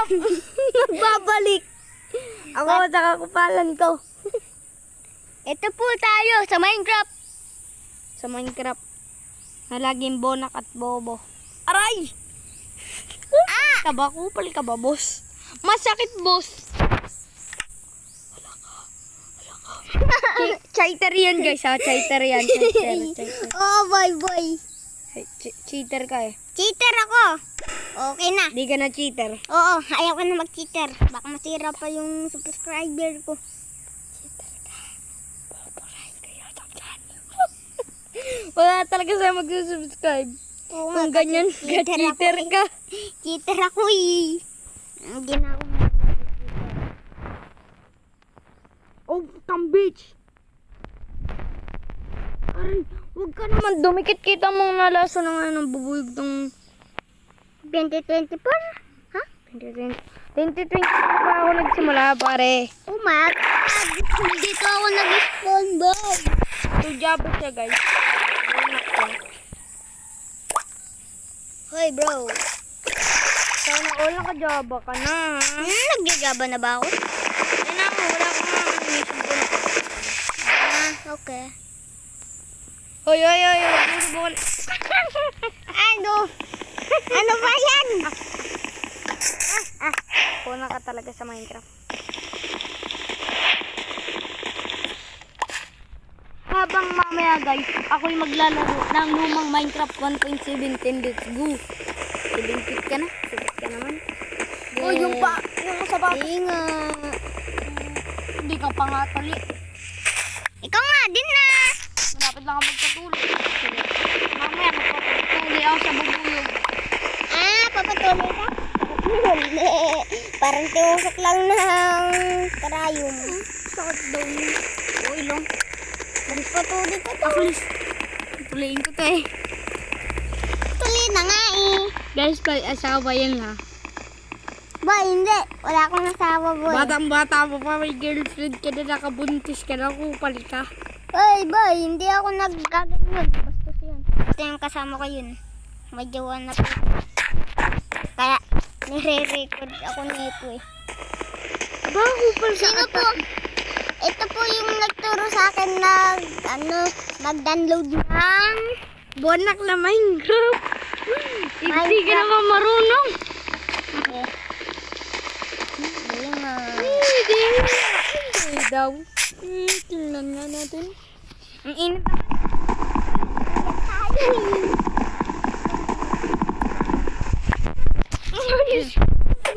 Nagbabalik. Ako sa kakupalan ko. Ito po tayo sa Minecraft. Sa Minecraft. Na laging bonak at bobo. Aray! Kabakupal ka ba, boss? Masakit, boss. Cheater yan, guys, ha? Cheater yan. Cheater. Oh, boy. Cheater ka eh. Cheater ako. Okay na. Di ka na cheater. Oo, ayaw ko na mag-cheater. Baka masira pa yung subscriber ko. Cheater ka. Boborahin kayo sa channel. Wala talaga sa'yo mag-subscribe. Oo Kung nga, ganyan kasi ka, cheater ka. Cheater ako eh. Hindi na ako Oh, tambich. Aray, huwag ka naman dumikit. Kita mo nga laso ng anong bubuyog tong 2024? Ha? 2020 pa ako nagsimula, pare. Oh my God. Dito ako nag-spawn, Bob. Tujaba siya, guys. Hoy, bro. Sana all nakajaba ka na. Nagjagaba na ba ako? Yan na mo, wala akong mga animation ko. Okay. Hoy. Huwag mo subukan. Ano? Ano ba yan? Puna ka talaga sa Minecraft. Habang mamaya, guys, ako'y maglalaro ng lumang Minecraft 1.17. Let's go. 17 ka na. Sagot ka naman. Oh, yung sapatos. Hindi nga. Hindi ka pa nga tali. Ikaw nga din na. Malapit lang ako magpatuloy. Mamaya, magpatuloy ako sa bubuyog. Papatuloy ka? Hindi. Parang tiusok lang ng karayom. Sakit daw niya. Uy, lang. Patuloy ka to. Please. Tuloyin ko to eh. Tuloy na nga eh. Guys, may asawa yan ha. Boy, hindi. Wala akong asawa, boy. Batang-bata mo pa, may girlfriend ka na, nakabuntis ka na, kupal ka. Boy, hindi ako nagkaganyan. Bastos yun. Ito yung kasama ko yun. May jowa na to. Kaya, nire-record ako nito eh. Aba, kupal ka. Sino po? Ito po yung nagturo sa akin na, mag-download ng... Bonak na Minecraft. Hindi ka naman marunong. Hindi nga. Hindi daw. Tingnan nga natin. Ang init naman.